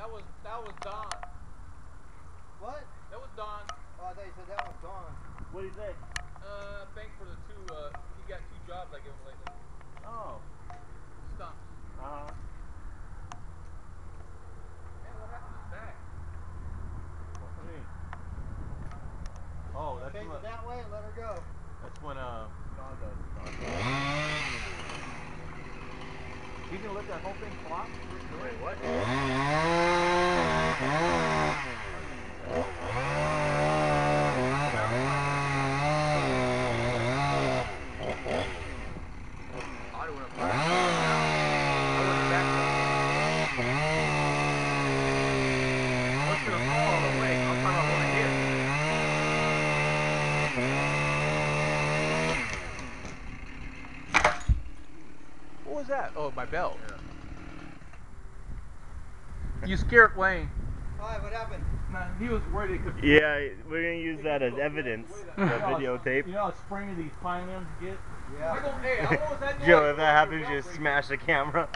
That was Don. What? That was Don. Oh, I thought you said that was Don. What do you say? Thanks for the two. He got 2 jobs I gave him lately. Oh. Stumps. Uh-huh. Man, what happened to his back? What do you mean? Oh, that's Take when, it that way and let her go. that's when Don does. You can let that whole thing flop? Wait, what? What was that? Oh, my belt. Yeah. You scared Wayne. Hi, what happened? Man, he was worried it could. Yeah, we're gonna use that as evidence. The videotape. You know how springy these pine limbs get? Yeah. Hey, how long was that Joe, if that happens, just smash the camera.